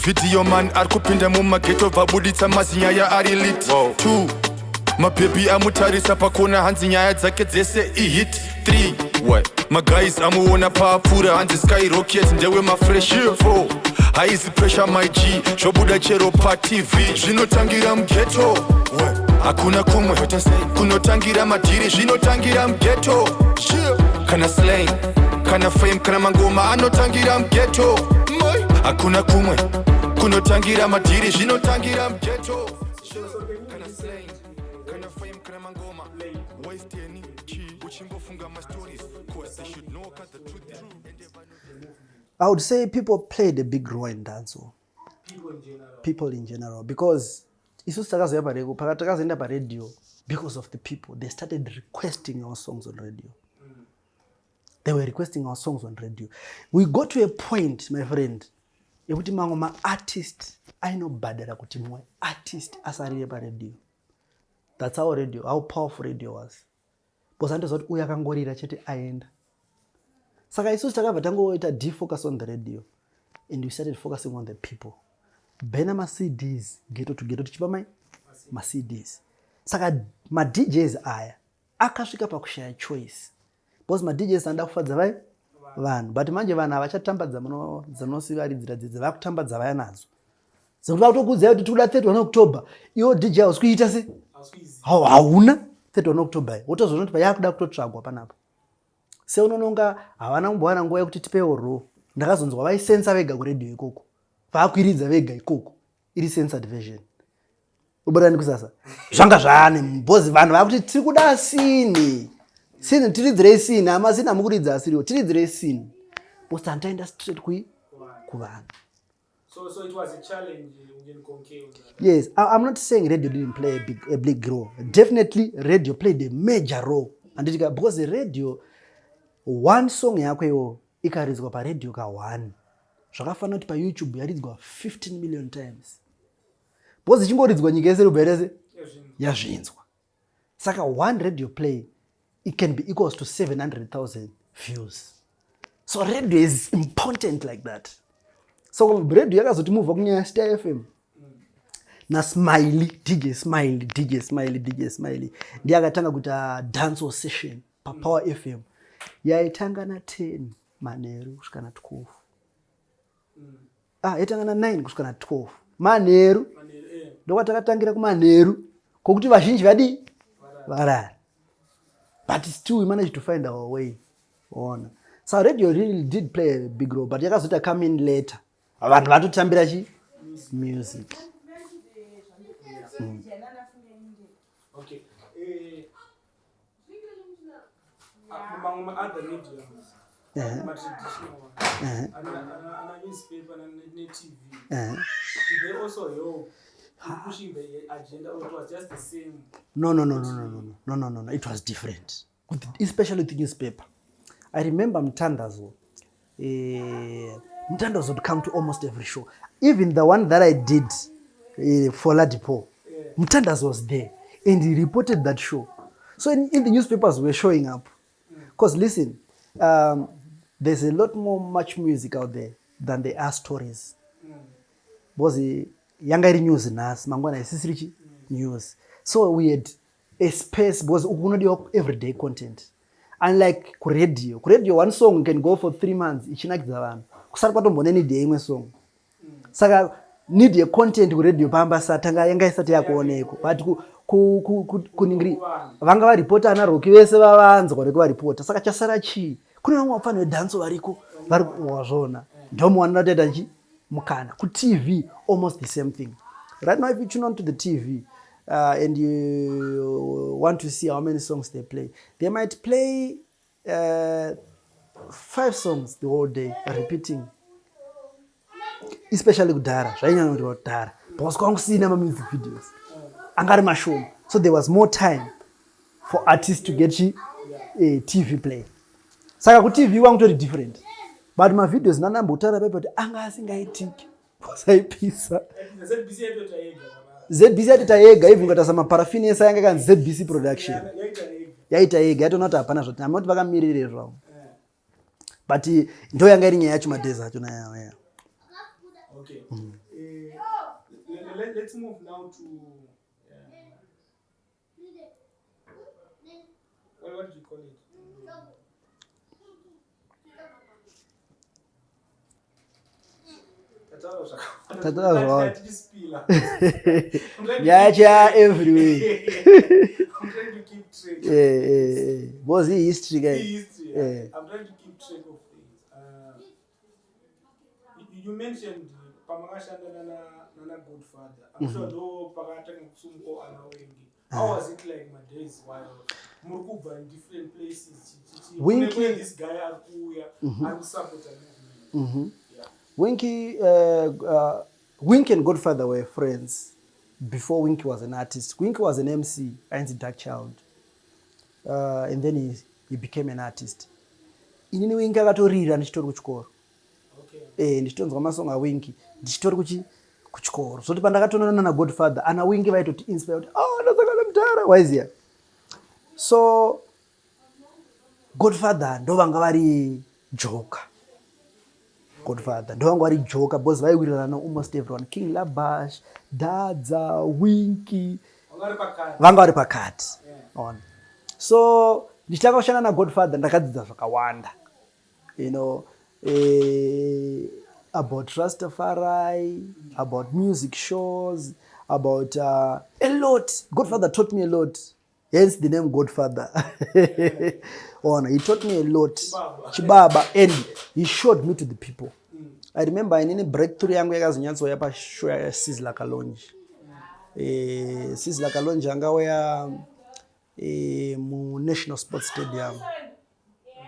video man arikupinda mumageto vabuditsa mazinyaya ari lit 2 mabebi amutarisa pakona hanzi nyaya dzake dzese ihit 3 maguys amuona paapfuura hanzi skyrocket ndewe mafresh 4 haizi pressure my G zvobuda chero patv zvinotangira mugeto hakuna kumwe kunotangira madhiri zvinotangira mugeto kana slang kana fame kana mangoma anotangira mugeto hakuna kumwe kunotangira madhiri zvinotangira mugeto kana slang kana fame kana mangoma waste any uchingofunga my stories cause they should know cause the truth is I would say people played a big role in dancehall. People in general because isusu takazoenda paradio because of the people. They started requesting our songs on radio. They were requesting our songs on radio. We got to a point, my friend, yekuti ma artist ainobhadhara kuti mwe artist asarire paradio. That's how powerful radio was. Because andozoti uya akangorira chete aenda. Saka isusu takabva tangoita defocus on the radio and we started focusing on the people. Bena ma CDs ghetto to ghetto tichipa ma CDs. Saka ma DJs aya akasvika pakushaya choice. Because ma DJs anda kufadza vanhu but manje vanhu avachatambadza dzinosivaridzira dzidzi vakutambadza vaya nadzo. Zvokuda kutokudzai kuti tikuda 31 October iwo DJ ausikuita se hauna 31 October wotozoona kuti payakuda kutotsvagwa panapa. Seunononga havana kumbowana nguva yekuti tipewo raw. Ndakazonzwa vaisensa vega kuredio ikoko vaakwiridza vega ikoko iri censored version. Ubarani kusasa zvanga zvane mbozi vanhu vakuti tiri kuda sini tiridzirei sini amasina mukuridza asiriwo tiridzirei sini post antaenda straight kuvanhu. So it was a challenge in Konkeo. Yes, I'm not saying radio didn't play a big role. Definitely radio played a major role. And because the radio, one song yako yo ikaridzwa pa radio ka 1. Zvakafanana kuti pa YouTube yaridzwa 15 million times. Because ichingoridzwa nyika yese ruberese yazvinzwa. Saka one radio play it can be equals to 700,000 views. So radio is important like that. So radio yakazoti move kunyaya Star FM. Na Smiley, DJ Smiley. Ndiye akatanga kuita dancehall session pa Power FM. Yaitanga na 10 Manheru kusvika na 12. Yaitanga na 9 kusvika na 12. Manheru. Ndokwatakatangira kumanheru kokuti vazhinji vadi varara. But still we managed to find our way on. So radio really did play a big role, but yakazota come in later. Vanhu vatotambira music. Okay. Among other mediums, traditional ones, and newspaper and TV, they also help pushing the agenda, or it was just the same? No. It was different, especially with the newspaper. I remember Mtandazo. Mtandazo would come to almost every show. Even the one that I did for Ladipo, Mtandazo was there and he reported that show. So in the newspapers were showing up. Because listen, there's a lot more much music out there than there are stories. Because Yangari news in us, Mangwana is news. So we had a space because we do everyday content. Unlike radio, one song can go for 3 months. Ichinakidza kusari any day imwe song. Saka need a content ku radio pamba satanga yanga isati yakuoneko. But kuningiri vanga va reporter ana roki vese vavanzwa reko va reporter. Saka chasara chi kune vamwe vafana vedance variko vari wazvona. Ndomo vanoteta mukana ku TV almost the same thing. Right now if you tune on to the TV and you want to see how many songs they play, they might play 5 songs the whole day repeating. Especially kudhara zvainyanya kuti kudhara because kwakusina ma music videos angari mashoma, so there was more time for artists to get a TV play. Saka ku TV wangutori different, but ma videos nanambotara pepe kuti anga asingaitiki kwasaipisa ZBC yatita yega even ngata sama parafini yesa yanga kan ZBC production yaita yega yatona kuti hapana zvoti amoti vakamirire zvavo, but ndo yanga iri nyaya yacho madhezi acho nayo. Okay. let's move now to what do you call it? Yeah, everywhere. I'm trying to keep track. Was he history guy? History. I'm trying to keep track of things. You mentioned Pamangashanda Nana Godfather. I'm sure though Pagatang Sumko and Wengi. How was it like my days while Murukuba in different places? Winky. This guy Akuya and Sabota. Winky and Godfather were friends before Winky was an artist. Winky was an MC, Ain't Dark Child. And then he became an artist. Inini Winky akatorira ndichitori kuchikoro. Ndichitonzwa masong aWinky ndichitori kuchikoro. Zoti pandakatoonana naGodfather ana Winky vaitoti inspire kuti ndasangana mutara waiziya. So Godfather ndo vanga vari joker. Godfather ndo vanga vari joker because vaiwirirana almost everyone. King Labash, Dadza, Winky vanga vari pakati. So ndichitanga kushanda naGodfather ndakadzidza zvakawanda. You know, about Rastafari, about music shows, about a lot. Godfather taught me a lot. Hence the name Godfather. He taught me a lot. Chibaba. And he showed me to the people. I remember in any breakthrough yangu yakazonyanzo yapa show ya Sizzla Kalonji. Sizzla Kalonji anga mu National Sports Stadium.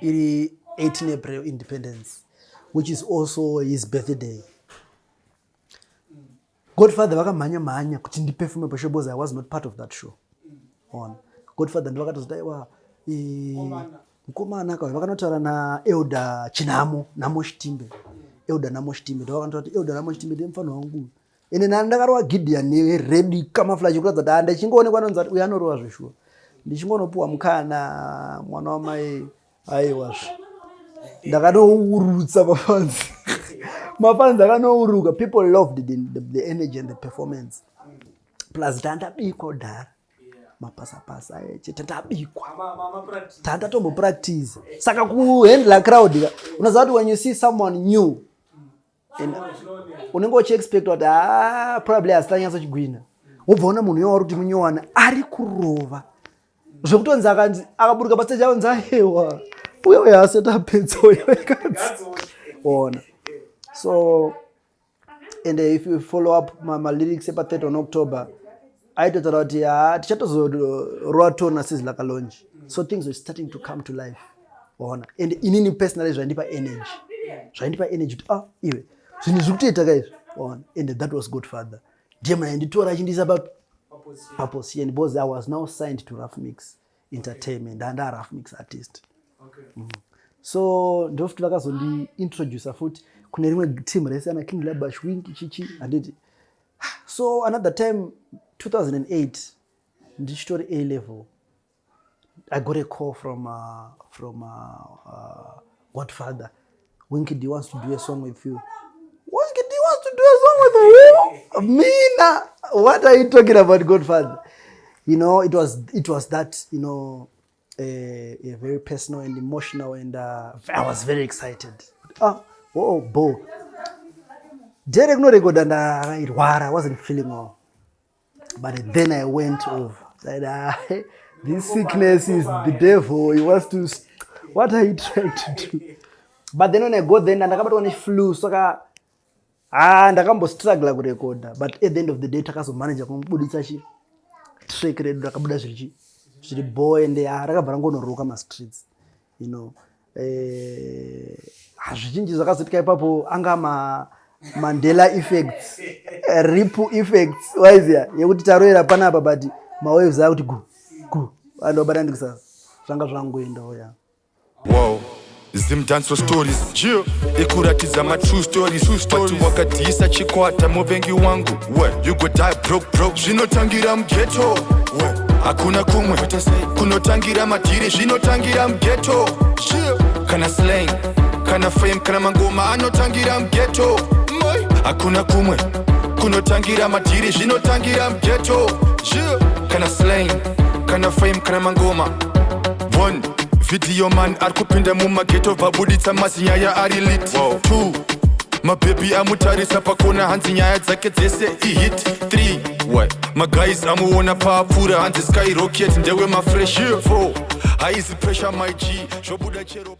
Iri 18 April Independence, which is also his birthday. Godfather vakamhanya kuti ndiperforme pashow because I was not part of that show. Godfather ndivakatozodaiwa mukomana kauya vakanotaura naElder Chinamo Namoshtimbe. Elder Namoshtimbe ndovakanotaura kuti Elder Namoshtimbe ndimufana wangu. Ene ndandakarwa Gideon nered camouflage kuratidza kuti ndichingoonekwa nonzi kuti uyu anorova zveshuwa. Ndichingonopuwa mukana mwana wamai aiwazve. Ndakanourutsa mafans akanoruka. People loved the energy and the performance. Plus tandabikwa kudhara mapasapasa chete tabikwa tandatombo practice saka kuhandle crowd unoziva kuti when you see someone new unenge uchiexpect kuti probably asitanyatso chigwina wobva una munhu iwauri kuti munyowana ari kurova zvekutonzi akaburuka pastage aonzi ahewa uye asati apedza ona. So and if you follow up my lyrics about 3rd on October, I thought about tichatozoratona Sizzla Kalonji. So things were starting to come to life. And inini personally zvandipa energy. Zvandipa energy to iwe zvinhu zvikutoita guys. And that was Godfather. Jema nditora achindisa about purpose and because I was now signed to Rough Mix Entertainment and a Rough Mix artist. So ndofuti vakazondi introduce futi kune rimwe team resana King Labash Winky chichi anditi. So another time 2008 ndichitori A level I got a call from Godfather. Winky D wants to do a song with you. Winky D wants to do a song with who? Mina. What are you talking about, Godfather? You know, it was that, you know, a very personal and emotional, and I was very excited. Bo. Derek no record and I wasn't feeling well. But then I went over. Said, this sickness is the devil. He wants to. What are you trying to do? But then when I got there, and I got on flu, so and I can't struggle with record. But at the end of the day, Takaso manager come put it trick red Rakabudashi. She the boy and the Aragabango no Rokama streets. You know. Azhinji zvakazotkai papo anga Mandela effects, ripple effects. Why is there? Yekuti taroera panapa but mawaves out go. Andobada ndikusa zvanga zvangoenda oya. Wow. Zimdancehall stories. Chill. Ekuratidza ma true stories. But wakadisa chikwata muvengi wangu. What? You go die broke. Zvinotangira mughetto. What? Hakuna kumwe. Kunotangira madhiri. Zvinotangira mughetto. Chill. Kana slang. Kana fame. Kana mangoma. Anotangira mughetto. Hakuna kumwe. kunotangira madhiri zvinotangira mgeto kana slang kana fame kana mangoma 1 video man ari kupinda mumageto vabuditsa mazinyaya ari lit 2 mabhebhi amutarisa pakona hanzi nyaya dzake dzese ihit 3 maguys amuona paapfuura hanzi skyrocket ndewe mafresh 4 haizi pressure my g zvobuda chero